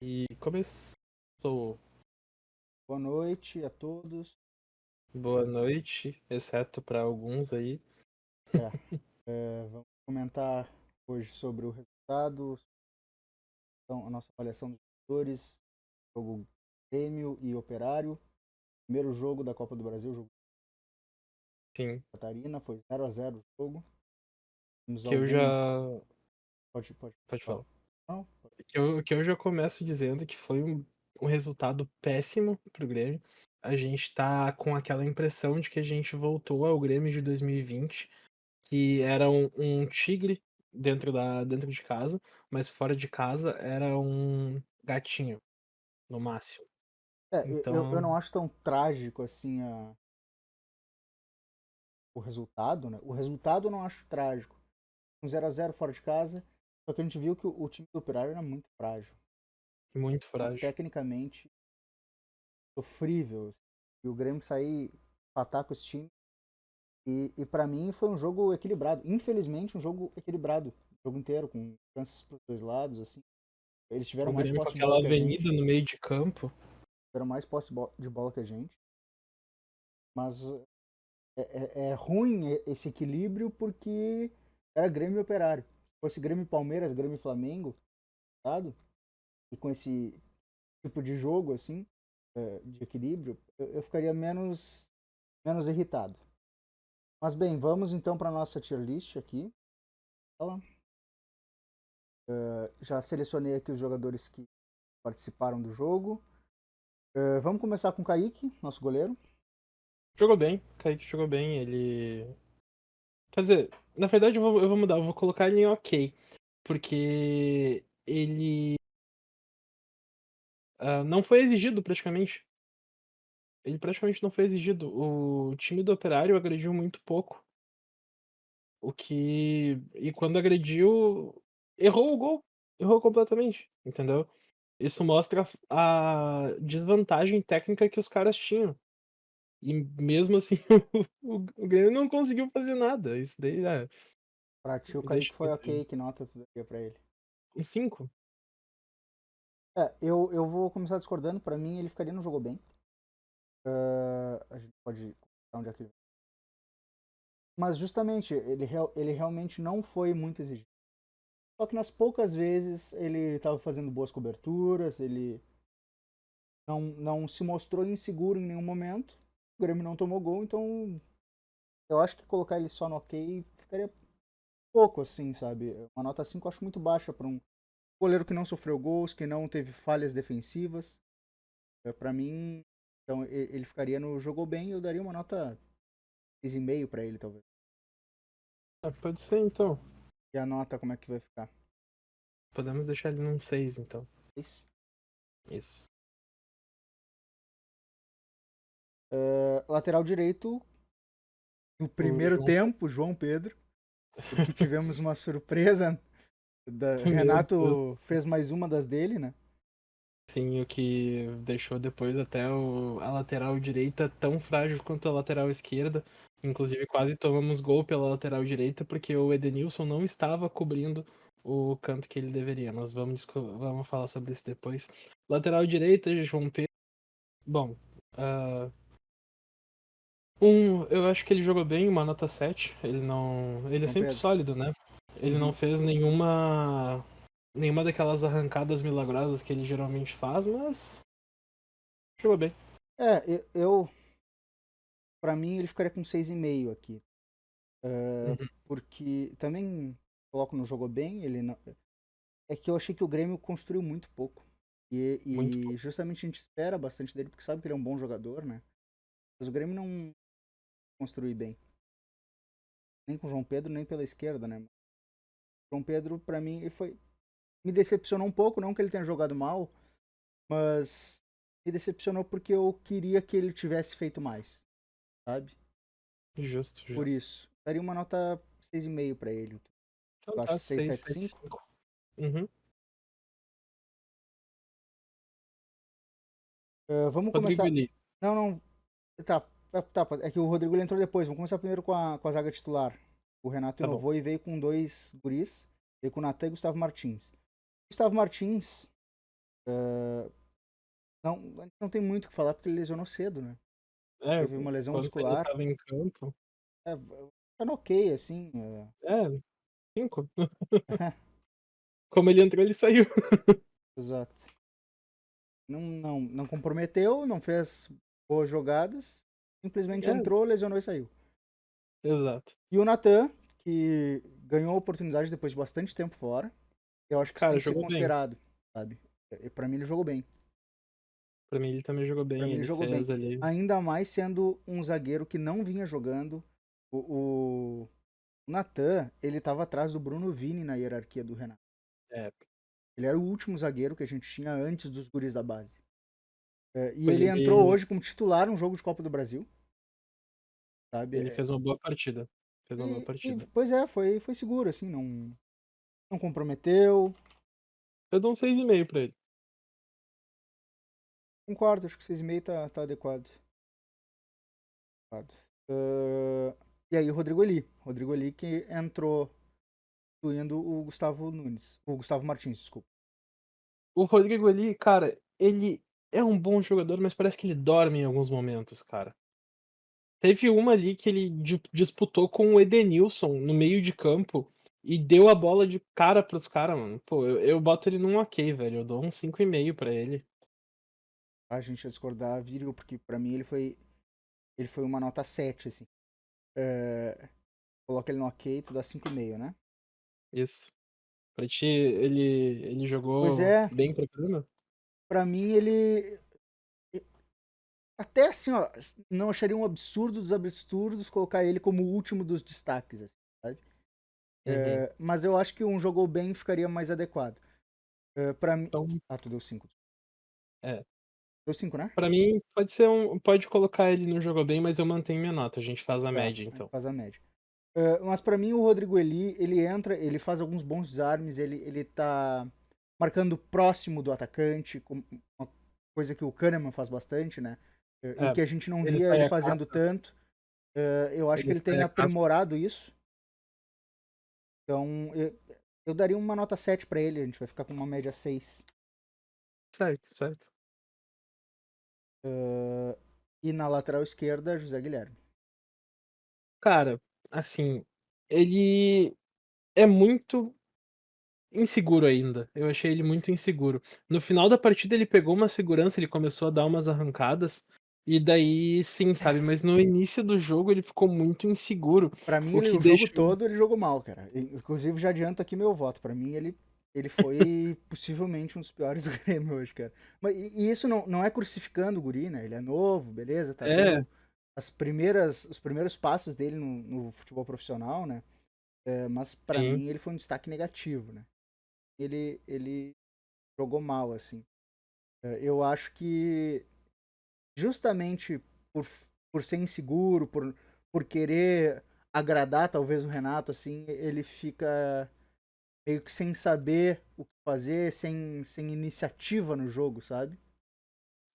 E começou. Boa noite a todos. Boa noite, exceto para alguns aí. É, vamos comentar hoje sobre o resultado, então, a nossa avaliação dos jogadores, jogo Grêmio e Operário. Primeiro jogo da Copa do Brasil, jogo Sim, da Catarina, foi 0-0 o jogo. Temos que eu já. alguns. Pode Pode falar. falar. Não? Que eu já começo dizendo que foi um resultado péssimo pro Grêmio. A gente tá com aquela impressão de que a gente voltou ao Grêmio de 2020, que era um tigre dentro de casa, mas fora de casa era um gatinho, no máximo. Eu não Então, acho tão trágico assim o resultado, né? O resultado eu não acho trágico. 0-0 fora de casa, só que a gente viu que o time do Operário era muito frágil. muito frágil. Tecnicamente sofrível, assim. E o Grêmio sair empatar com esse time. E para mim foi um jogo equilibrado. Infelizmente, um jogo equilibrado. O jogo inteiro, com chances pros dois lados, assim. Eles tiveram O mais Grêmio com posse de bola aquela que a gente. avenida no meio de campo. Tiveram mais posse de bola que a gente. Mas é ruim esse equilíbrio porque era Grêmio e Operário. Se fosse Grêmio e Palmeiras, Grêmio e Flamengo, sabe? E com esse tipo de jogo, assim, de equilíbrio, eu ficaria menos irritado. Mas bem, vamos então para nossa tier list aqui. Ela. Já selecionei aqui os jogadores que participaram do jogo. Vamos começar com o Kaique, nosso goleiro. Jogou bem, Kaique jogou bem, ele. Quer dizer, na verdade eu vou mudar, eu vou colocar ele em ok. Porque ele não foi exigido praticamente. Ele praticamente não foi exigido. O time do Operário agrediu muito pouco. O que. E quando agrediu, errou o gol. Errou completamente, entendeu? Isso mostra a desvantagem técnica que os caras tinham. E mesmo assim, o Grêmio não conseguiu fazer nada. Isso daí Pra ti, o me deixa Kaique foi muito. ok. Que nota tu daria pra ele? Um 5. Eu vou começar discordando. Pra mim, ele ficaria no jogo bem. A gente pode comentar onde é que ele. Mas justamente, ele realmente não foi muito exigido. Só que nas poucas vezes ele estava fazendo boas coberturas, ele não se mostrou inseguro em nenhum momento. O Grêmio não tomou gol, então eu acho que colocar ele só no ok ficaria pouco, assim, sabe? Uma nota 5 eu acho muito baixa para um goleiro que não sofreu gols, que não teve falhas defensivas. Para mim, então ele ficaria no jogou bem, eu daria uma nota 6,5 para ele, talvez. Pode ser então. E a nota, como é que vai ficar? Podemos deixar ele num 6 então. 6. Isso. Lateral direito, no O primeiro João tempo, João Pedro, porque tivemos uma surpresa. Meu Deus. Renato fez mais uma das dele, né? Sim, o que deixou depois até a lateral direita tão frágil quanto a lateral esquerda. Inclusive, quase tomamos gol pela lateral direita porque o Edenilson não estava cobrindo o canto que ele deveria. Mas vamos falar sobre isso depois. Lateral direita, João Pedro. Bom, ah, eu acho que ele jogou bem, uma nota 7. Ele não. Ele é João sempre Pedro. sólido, né? Ele não Uhum. fez nenhuma daquelas arrancadas milagrosas que ele geralmente faz, mas jogou bem. Eu para mim, ele ficaria com 6,5 aqui. Uhum. Porque também coloco no jogou bem, ele não. É que eu achei que o Grêmio construiu muito pouco. Muito E pouco. justamente a gente espera bastante dele, porque sabe que ele é um bom jogador, né? Mas o Grêmio não construiu bem. Nem com o João Pedro, nem pela esquerda, né? O João Pedro, pra mim, ele foi. Me decepcionou um pouco, não que ele tenha jogado mal, mas me decepcionou porque eu queria que ele tivesse feito mais, sabe? Justo, Por justo. isso. Daria uma nota 6,5 pra ele. Então Eu acho tá, seis 6, sete 7, cinco 5. Uhum. Vamos Rodrigo começar. Eli. Não, não. Tá, tá. É que o Rodrigo ele entrou depois. Vamos começar primeiro com a zaga titular. O Renato Tá bom. inovou e veio com dois guris. Veio com o Natan e Gustavo Martins. Gustavo Martins. Não, a gente não tem muito o que falar porque ele lesionou cedo, né? É, Teve uma lesão quando ele muscular. tava em campo. Tá no ok, assim. É, 5. Como ele entrou, ele saiu. Exato. Não comprometeu, não fez boas jogadas. Simplesmente É, entrou, lesionou e saiu. exato. E o Natan, que ganhou a oportunidade depois de bastante tempo fora, eu acho que isso tem Cara, que ser jogou bem. considerado, sabe? Pra mim ele jogou bem. Pra mim, ele também jogou Pra bem. mim ele Ele jogou bem. fez ali. Ainda mais sendo um zagueiro que não vinha jogando. O Natan, ele tava atrás do Bruno Vini na hierarquia do Renato. É, Ele era o último zagueiro que a gente tinha antes dos guris da base. E foi ele entrou ele. hoje como titular num jogo de Copa do Brasil, sabe? Ele fez uma boa partida. Fez uma boa partida. Pois é, foi seguro, assim, não comprometeu. Eu dou um 6,5 pra ele. Concordo, acho que 6,5 tá adequado. Adequado. E aí o Rodrigo Eli. Rodrigo Eli que entrou incluindo o Gustavo Nunes. O Gustavo Martins, desculpa. O Rodrigo ali, cara, ele é um bom jogador, mas parece que ele dorme em alguns momentos, cara. Teve uma ali que ele disputou com o Edenilson no meio de campo e deu a bola de cara para os caras, mano. Pô, eu boto ele num ok, velho. Eu dou um 5,5 pra ele. A gente ia discordar, Virgil, porque pra mim ele foi uma nota 7, assim. É, coloca ele no ok, tu dá 5,5, né? Isso. Pra ti, ele Pois jogou é, bem pra caramba? pra mim ele. Até assim, ó, não acharia um absurdo dos absurdos colocar ele como o último dos destaques, assim, sabe? Uhum. Mas eu acho que um jogou bem ficaria mais adequado. Pra mim. Então, Ah, tu deu 5. é. Deu 5, né? Pra mim, pode colocar ele no jogou bem, mas eu mantenho minha nota. A gente faz a Tá, média, a gente então. faz a média. Mas pra mim o Rodrigo Eli, ele entra, ele faz alguns bons desarmes, ele tá marcando próximo do atacante, uma coisa que o Kahneman faz bastante, né? E É, que a gente não ele via sai ele a fazendo casca, tanto. Eu acho que ele ele sai tem a casca. aprimorado isso. Então, eu daria uma nota 7 pra ele, a gente vai ficar com uma média 6. Certo, certo. E na lateral esquerda, José Guilherme. Cara, assim, ele é muito inseguro ainda. Eu achei ele muito inseguro. No final da partida ele pegou uma segurança, ele começou a dar umas arrancadas, e daí sim, sabe, mas no início do jogo ele ficou muito inseguro, Pra mim, o ele, que o jogo deixou. todo, ele jogou mal, cara. Inclusive, já adianto aqui meu voto. Pra mim, ele foi possivelmente um dos piores do Grêmio hoje, cara. E isso não é crucificando o guri, né? Ele é novo, beleza, tá É, tendo os primeiros passos dele no futebol profissional, né? Mas pra sim, mim, ele foi um destaque negativo, né? Ele jogou mal, assim. Eu acho que justamente por, por ser inseguro, por querer agradar talvez o Renato, assim, ele fica meio que sem saber o que fazer, sem iniciativa no jogo, sabe?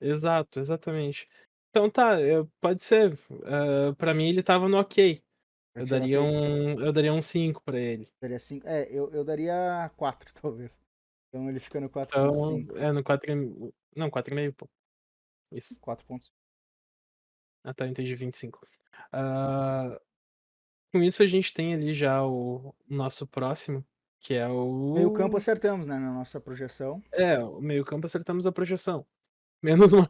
exato, exatamente. Então tá, pode ser, pra mim ele estava no ok. Pra Eu tirar daria ok, um eu daria um 5 pra ele. daria 5. Eu daria 4 talvez. Então ele fica no Então, 4,5. no 4 não, 4,5, pô. Isso. 4,5. Ah tá, entendi 25. Ah, com isso a gente tem ali já o nosso próximo, que é Meio campo o acertamos, né, na nossa projeção. o meio-campo acertamos a projeção. Menos mal.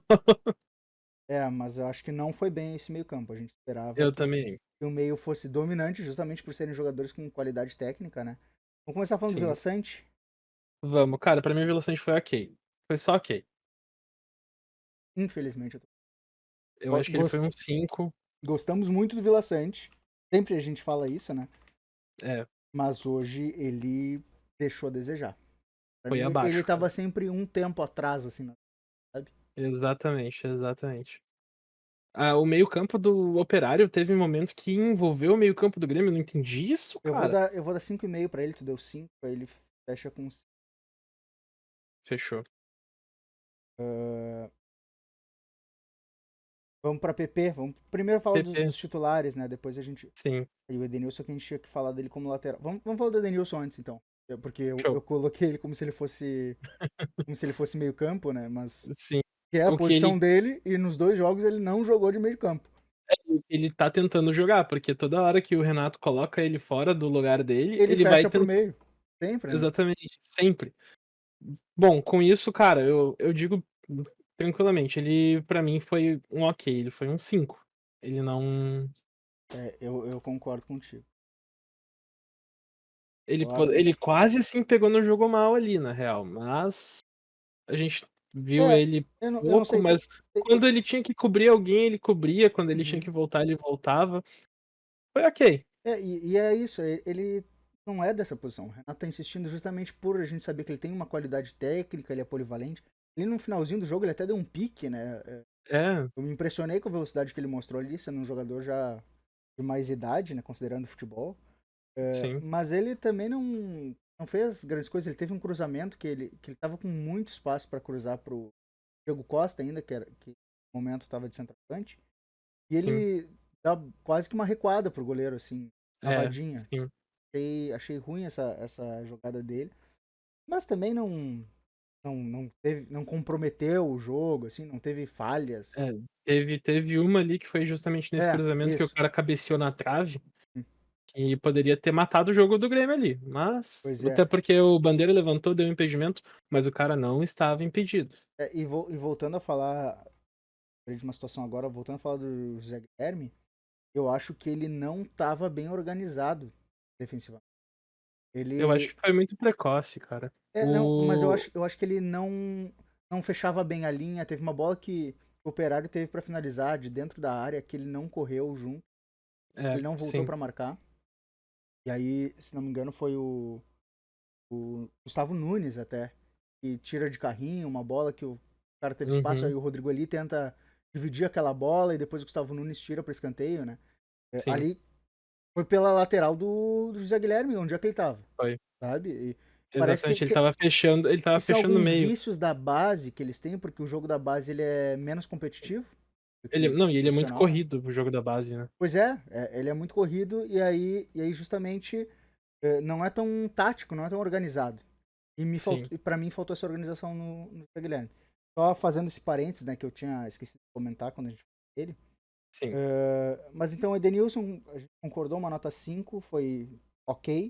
Mas eu acho que não foi bem esse meio campo. A gente esperava Eu que também, o meio fosse dominante, justamente por serem jogadores com qualidade técnica, né? Vamos começar falando do Vila sim. Sante. Vamos. Cara, pra mim o Vila foi ok. Foi só ok. Infelizmente, Eu acho que ele foi um 5. gostamos muito do Vila Sante. Sempre a gente fala isso, né? É, Mas hoje ele deixou a desejar. Pra foi mim, ele abaixo, tava cara. sempre um tempo atrás, assim, sabe? Exatamente, exatamente. Ah, o meio-campo do Operário teve momentos que envolveu o meio-campo do Grêmio, eu não entendi isso, cara. Eu vou dar 5,5 pra ele, tu deu 5, aí ele fecha com. Fechou. Uh, vamos pra PP. Vamos primeiro falar PP, dos titulares, né? Depois a gente. sim. E o Edenilson que a gente tinha que falar dele como lateral. Vamos falar do Edenilson antes, então. Porque eu Show. coloquei ele como se ele fosse meio campo, né? Mas Sim. que é a O que posição ele dele, e nos 2 jogos ele não jogou de meio campo. ele tá tentando jogar, porque toda hora que o Renato coloca ele fora do lugar dele, Ele ele vai fecha pro tentar meio, sempre, né? exatamente, sempre. Bom, com isso, cara, eu digo tranquilamente, ele pra mim foi um ok, ele foi um 5. Ele não Eu concordo contigo. Concordo. ele quase, assim, pegou no jogo mal ali, na real, mas a gente viu É, ele eu não pouco, sei, mas e quando ele tinha que cobrir alguém, ele cobria, quando ele tinha uhum. que voltar, ele voltava. Foi ok. E é isso, ele não é dessa posição. O Renato tá insistindo justamente por a gente saber que ele tem uma qualidade técnica, ele é polivalente. Ele no finalzinho do jogo ele até deu um pique, né? É, Eu me impressionei com a velocidade que ele mostrou ali, sendo um jogador já de mais idade, né? Considerando o futebol. sim. Mas ele também não fez grandes coisas. Ele teve um cruzamento que ele tava com muito espaço para cruzar pro Diego Costa ainda, que no momento estava de centroavante. E Sim. ele dá quase que uma recuada pro goleiro, assim, É, cavadinha. sim. Achei ruim essa jogada dele. Mas também não comprometeu o jogo, assim, não teve falhas. É, teve uma ali que foi justamente nesse É, cruzamento que o isso. cara cabeceou na trave, que poderia ter matado o jogo do Grêmio ali, mas Pois é. até porque o Bandeira levantou, deu impedimento, mas o cara não estava impedido. E voltando a falar de uma situação agora, voltando a falar do José Guilherme, eu acho que ele não estava bem organizado defensivamente. Eu acho Ele. que foi muito precoce, cara. Não, mas O eu acho que ele não fechava bem a linha. Teve uma bola que o Operário teve para finalizar de dentro da área, que ele não correu junto, ele não voltou sim. para marcar. E aí, se não me engano, foi o Gustavo Nunes até, que tira de carrinho uma bola que o cara teve espaço, aí Uhum, o Rodrigo ali tenta dividir aquela bola e depois o Gustavo Nunes tira para escanteio, né? sim, Ali foi pela lateral do José Guilherme, onde é que ele tava, foi. sabe? E parece Exatamente, ele que estava são fechando o alguns meio. vícios da base que eles têm, porque o jogo da base ele é menos competitivo do que Ele o não, e ele é muito profissional, né? corrido, o jogo da base, né. Pois é, ele é muito corrido e aí justamente não é tão tático, não é tão organizado. Sim, E para mim faltou essa organização no Zé Guilherme. Só fazendo esse parênteses, né, que eu tinha esquecido de comentar quando a gente falou dele. sim. Mas então o Edenilson, a gente concordou, uma nota 5 foi ok.